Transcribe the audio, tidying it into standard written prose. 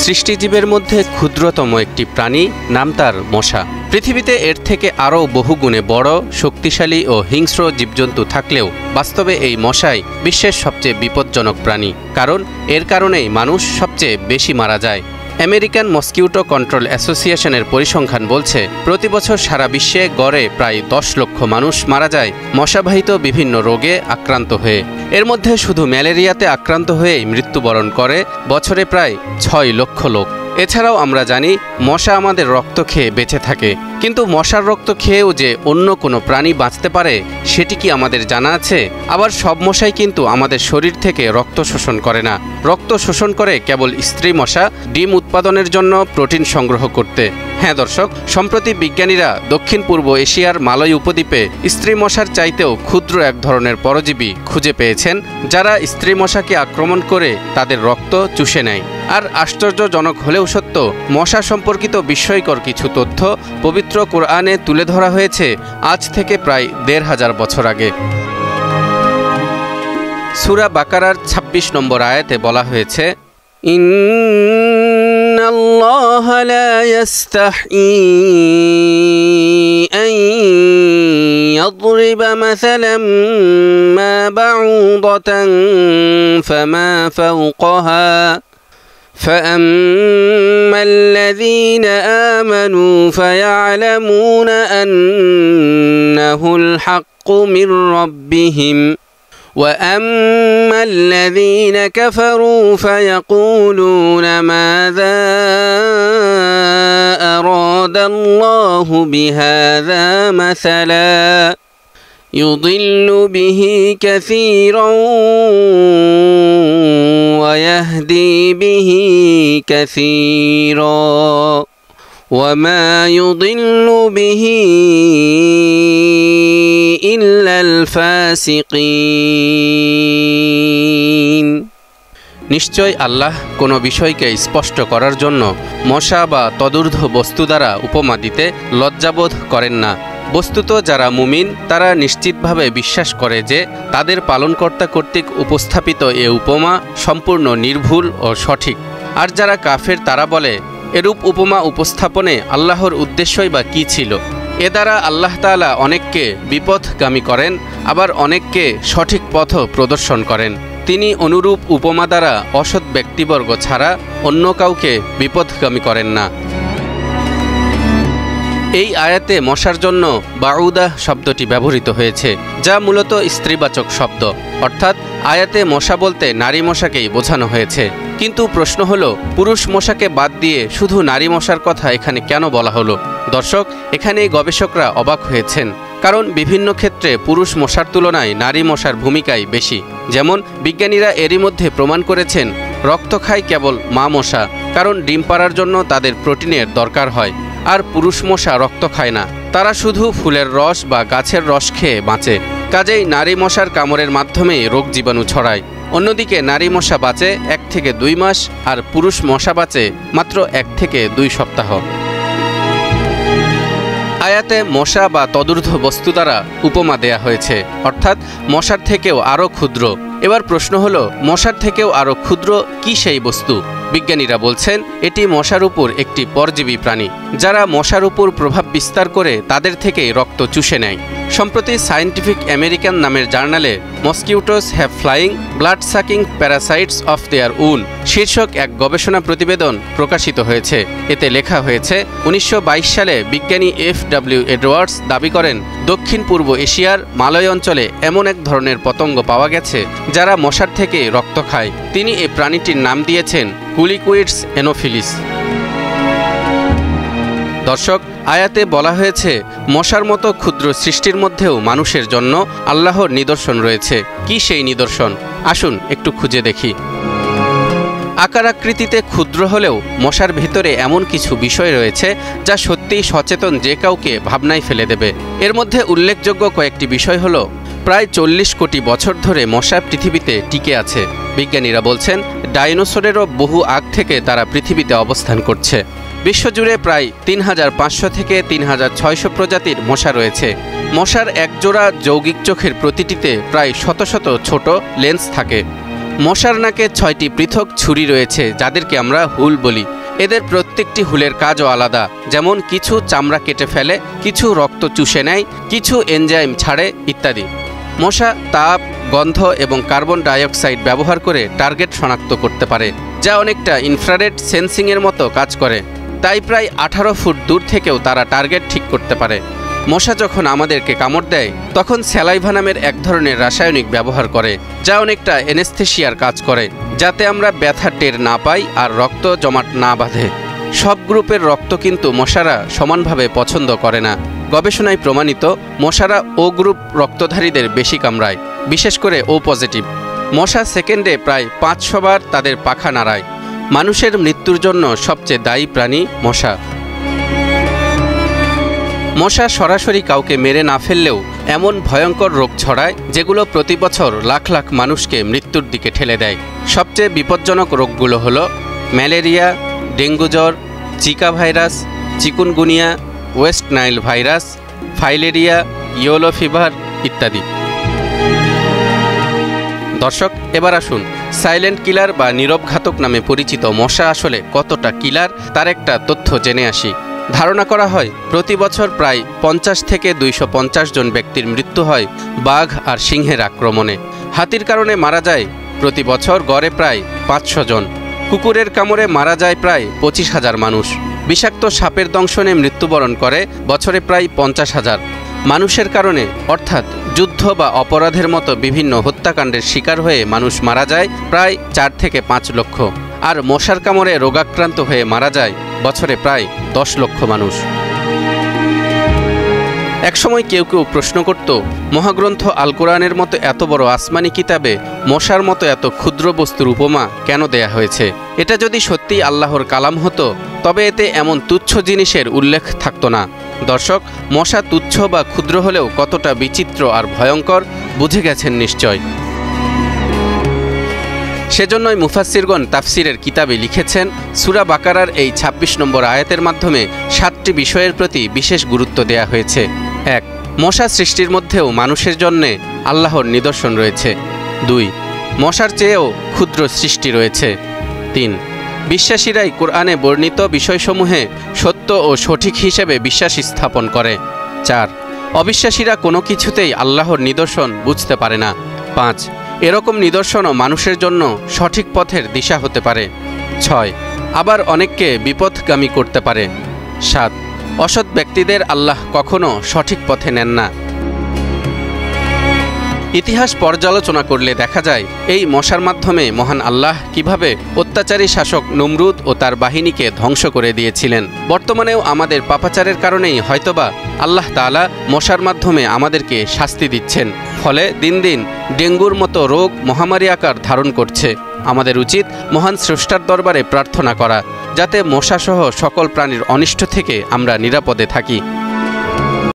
সৃষ্টিজীবের মধ্যে ক্ষুদ্রতম একটি প্রাণী, নাম তার মশা। পৃথিবীতে এর থেকে আরও বহুগুণে বড়, শক্তিশালী ও হিংস্র জীবজন্তু থাকলেও বাস্তবে এই মশাই বিশ্বের সবচেয়ে বিপজ্জনক প্রাণী, কারণ এর কারণেই মানুষ সবচেয়ে বেশি মারা যায়। আমেরিকান মসকিউটো কন্ট্রোল অ্যাসোসিয়েশনের পরিসংখ্যান বলছে, প্রতি বছর সারা বিশ্বে গড়ে প্রায় 10 লক্ষ মানুষ মারা যায় মশাবাহিত বিভিন্ন রোগে আক্রান্ত হয়ে। এর মধ্যে শুধু ম্যালেরিয়াতে আক্রান্ত হয়েই মৃত্যুবরণ করে বছরে প্রায় 6 লক্ষ লোক। এছাড়াও আমরা জানি মশা আমাদের রক্ত খেয়ে বেঁচে থাকে, কিন্তু মশার রক্ত খেয়েও যে অন্য কোনো প্রাণী বাঁচতে পারে সেটি কি আমাদের জানা আছে? আবার সব মশাই কিন্তু আমাদের শরীর থেকে রক্ত শোষণ করে না। রক্ত শোষণ করে কেবল স্ত্রী মশা ডিম উৎপাদনের জন্য প্রোটিন সংগ্রহ করতে। হ্যাঁ দর্শক, সম্প্রতি বিজ্ঞানীরা দক্ষিণ পূর্ব এশিয়ার মালয় উপদ্বীপে স্ত্রী মশার চাইতেও ক্ষুদ্র এক ধরনের পরজীবী খুঁজে পেয়েছেন, যারা স্ত্রী মশাকে আক্রমণ করে তাদের রক্ত চুষে নেয়। আর আশ্চর্যজনক হলেও সত্য, মশা সম্পর্কিত বিস্ময়কর কিছু তথ্য পবিত্র কোরআনে তুলে ধরা হয়েছে আজ থেকে প্রায় ১৫০০ বছর আগে। সূরা বাকারার ২৬ নম্বর আয়াতে বলা হয়েছে, ইন্নাল্লাহা লা ইস্তাহয়ী আন ইয়াদরিবা মাসালাম মা বাউদাতান ফামা ফাওকাহা فأما الذين آمنوا فيعلمون أنه الحق من ربهم وأما الذين كفروا فيقولون ماذا أراد الله بهذا مثلا يضل به كثيرا ويهدي به كثيرا وما يضل به إلا الفاسقين। নিশ্চয় আল্লাহ কোনো বিষয়কে স্পষ্ট করার জন্য মশা বা তদূর্ধ্ব বস্তু দ্বারা উপমা দিতে লজ্জাবোধ করেন না। বস্তুত যারা মুমিন তারা নিশ্চিতভাবে বিশ্বাস করে যে তাদের পালনকর্তা কর্তৃক উপস্থাপিত এ উপমা সম্পূর্ণ নির্ভুল ও সঠিক। আর যারা কাফের তারা বলে, এরূপ উপমা উপস্থাপনে আল্লাহর উদ্দেশ্যই বা কী ছিল? এ দ্বারা আল্লাহ তাআলা অনেককে বিপথগামী করেন, আবার অনেককে সঠিক পথ প্রদর্শন করেন। তিনি অনুরূপ উপমা দ্বারা অসৎ ব্যক্তিবর্গ ছাড়া অন্য কাউকে বিপথগামী করেন না। এই আয়াতে মশার জন্য বাউদাহ শব্দটি ব্যবহৃত হয়েছে, যা মূলত স্ত্রীবাচক শব্দ, অর্থাৎ আয়াতে মশা বলতে নারী মশাকেই বোঝানো হয়েছে। কিন্তু প্রশ্ন হলো, পুরুষ মশাকে বাদ দিয়ে শুধু নারী মশার কথা এখানে কেন বলা হলো? দর্শক, এখানে গবেষকরা অবাক হয়েছেন, কারণ বিভিন্ন ক্ষেত্রে পুরুষ মশার তুলনায় নারী মশার ভূমিকাই বেশি। যেমন বিজ্ঞানীরা এরই মধ্যে প্রমাণ করেছেন রক্ত খায় কেবল মা মশা, কারণ ডিম পাড়ার জন্য তাদের প্রোটিনের দরকার হয়। আর পুরুষ মশা রক্ত খায় না, তারা শুধু ফুলের রস বা গাছের রস খেয়ে বাঁচে। কাজেই নারী মশার কামড়ের মাধ্যমেই রোগ জীবাণু ছড়ায়। অন্যদিকে নারী মশা বাঁচে 1 থেকে 2 মাস, আর পুরুষ মশা বাঁচে মাত্র 1 থেকে 2 সপ্তাহ। আয়াতে মশা বা তদূর্ধ্ব বস্তু দ্বারা উপমা দেয়া হয়েছে, অর্থাৎ মশার থেকেও আরও ক্ষুদ্র। এবার প্রশ্ন হলো, মশার থেকেও আরও ক্ষুদ্র কি সেই বস্তু? বিজ্ঞানীরা বলছেন এটি মশার উপর একটি পরজীবী প্রাণী, যারা মশার উপর প্রভাব বিস্তার করে তাদের থেকেই রক্ত চুষে নেয়। সম্প্রতি সায়েন্টিফিক আমেরিকান নামের জার্নালে মসকিউটোস have flying blood sucking parasites of their উন শীর্ষক এক গবেষণা প্রতিবেদন প্রকাশিত হয়েছে। এতে লেখা হয়েছে, 1922 সালে বিজ্ঞানী F.W. এডওয়ার্ডস দাবি করেন দক্ষিণ পূর্ব এশিয়ার মালয় অঞ্চলে এমন এক ধরনের পতঙ্গ পাওয়া গেছে যারা মশার থেকে রক্ত খায়। তিনি এই প্রাণীটির নাম দিয়েছেন কুলিকুইডস এনোফিলিস। দর্শক, আয়াতে বলা হয়েছে মশার মতো ক্ষুদ্র সৃষ্টির মধ্যেও মানুষের জন্য আল্লাহর নিদর্শন রয়েছে। কি সেই নিদর্শন? আসুন একটু খুঁজে দেখি। আকার আকৃতিতে ক্ষুদ্র হলেও মশার ভিতরে এমন কিছু বিষয় রয়েছে যা সত্যিই সচেতন যে কাউকে ভাবনায় ফেলে দেবে। এর মধ্যে উল্লেখযোগ্য কয়েকটি বিষয় হলো, প্রায় 40 কোটি বছর ধরে মশা পৃথিবীতে টিকে আছে। বিজ্ঞানীরা বলছেন ডাইনোসরেরও বহু আগ থেকে তারা পৃথিবীতে অবস্থান করছে। বিশ্বজুড়ে প্রায় 3500 থেকে 3600 প্রজাতির মশা রয়েছে। মশার একজোড়া যৌগিক চোখের প্রতিটিতে প্রায় শত শত ছোট লেন্স থাকে। মশার নাকে 6টি পৃথক ছুরি রয়েছে, যাদেরকে আমরা হুল বলি। এদের প্রত্যেকটি হুলের কাজও আলাদা, যেমন কিছু চামড়া কেটে ফেলে, কিছু রক্ত চুষে নেয়, কিছু এনজাইম ছাড়ে ইত্যাদি। মশা তাপ, গন্ধ এবং কার্বন ডাইঅক্সাইড ব্যবহার করে টার্গেট শনাক্ত করতে পারে, যা অনেকটা ইনফ্রারেড সেন্সিংয়ের মতো কাজ করে। তাই প্রায় 18 ফুট দূর থেকেও তারা টার্গেট ঠিক করতে পারে। মশা যখন আমাদেরকে কামড় দেয় তখন স্যালাইভা নামের এক ধরনের রাসায়নিক ব্যবহার করে, যা অনেকটা এনেস্থেশিয়ার কাজ করে, যাতে আমরা ব্যথা টের না পাই আর রক্ত জমাট না বাঁধে। সব গ্রুপের রক্ত কিন্তু মশারা সমানভাবে পছন্দ করে না। গবেষণায় প্রমাণিত, মশারা ও গ্রুপ রক্তধারীদের বেশি কামড়ায়, বিশেষ করে ও পজিটিভ। মশা সেকেন্ডে প্রায় 500 বার তাদের পাখা নাড়ায়। মানুষের মৃত্যুর জন্য সবচেয়ে দায়ী প্রাণী মশা। মশা সরাসরি কাউকে মেরে না ফেললেও এমন ভয়ঙ্কর রোগ ছড়ায় যেগুলো প্রতি বছর লাখ লাখ মানুষকে মৃত্যুর দিকে ঠেলে দেয়। সবচেয়ে বিপজ্জনক রোগগুলো হলো ম্যালেরিয়া, ডেঙ্গু জ্বর, Zika virus, chikungunya, West Nile virus, filaria, yellow fever ইত্যাদি। দর্শক, এবার আসুন সাইলেন্ট কিলার বা নীরব ঘাতক নামে পরিচিত মশা আসলে কতটা কিলার তার একটা তথ্য জেনে আসি। ধারণা করা হয় প্রতি বছর প্রায় 50 থেকে 250 জন ব্যক্তির মৃত্যু হয় বাঘ আর সিংহের আক্রমণে। হাতির কারণে মারা যায় প্রতি বছর গড়ে প্রায় 500 জন। কুকুরের কামড়ে মারা যায় প্রায় 25,000 মানুষ। বিষাক্ত সাপের দংশনে মৃত্যুবরণ করে বছরে প্রায় 50,000। মানুষের কারণে অর্থাৎ যুদ্ধ বা অপরাধের মতো বিভিন্ন হত্যাকাণ্ডের শিকার হয়ে মানুষ মারা যায় প্রায় 4 থেকে 5 লক্ষ। আর মশার কামড়ে রোগাক্রান্ত হয়ে মারা যায় বছরে প্রায় 10 লক্ষ মানুষ। একসময় কেউ কেউ প্রশ্ন করত, মহাগ্রন্থ আল কোরআনের মতো এত বড় আসমানি কিতাবে মশার মতো এত ক্ষুদ্র বস্তুর উপমা কেন দেয়া হয়েছে? এটা যদি সত্যি আল্লাহর কালাম হতো তবে এতে এমন তুচ্ছ জিনিসের উল্লেখ থাকতো না। দর্শক, মশা তুচ্ছ বা ক্ষুদ্র হলেও কতটা বিচিত্র আর ভয়ঙ্কর বুঝে গেছেন নিশ্চয়। সেজন্যই মুফাসসিরগণ তাফসিরের কিতাবে লিখেছেন, সূরা বাকারার এই 26 নম্বর আয়াতের মাধ্যমে 7টি বিষয়ের প্রতি বিশেষ গুরুত্ব দেয়া হয়েছে। 1. মশা সৃষ্টির মধ্যেও মানুষের জন্যে আল্লাহর নিদর্শন রয়েছে। 2. মশার চেয়েও ক্ষুদ্র সৃষ্টি রয়েছে। 3. বিশ্বাসীরাই কোরআনে বর্ণিত বিষয়সমূহে সত্য ও সঠিক হিসেবে বিশ্বাস স্থাপন করে। 4. অবিশ্বাসীরা কোনো কিছুতেই আল্লাহর নিদর্শন বুঝতে পারে না। 5. এরকম নিদর্শনও মানুষের জন্য সঠিক পথের দিশা হতে পারে। 6. আবার অনেককে বিপথগামী করতে পারে। 7. অসৎ ব্যক্তিদের আল্লাহ কখনো সঠিক পথে নেন না। ইতিহাস পর্যালোচনা করলে দেখা যায় এই মশার মাধ্যমে মহান আল্লাহ কিভাবে অত্যাচারী শাসক নমরুদ ও তার বাহিনীকে ধ্বংস করে দিয়েছিলেন। বর্তমানেও আমাদের পাপাচারের কারণেই হয়তোবা আল্লাহ তাআলা মশার মাধ্যমে আমাদেরকে শাস্তি দিচ্ছেন। ফলে দিন দিন ডেঙ্গুর মতো রোগ মহামারী আকার ধারণ করছে। আমাদের উচিত মহান স্রষ্টার দরবারে প্রার্থনা করা, যাতে মশাসহ সকল প্রাণীর অনিষ্ট থেকে আমরা নিরাপদে থাকি।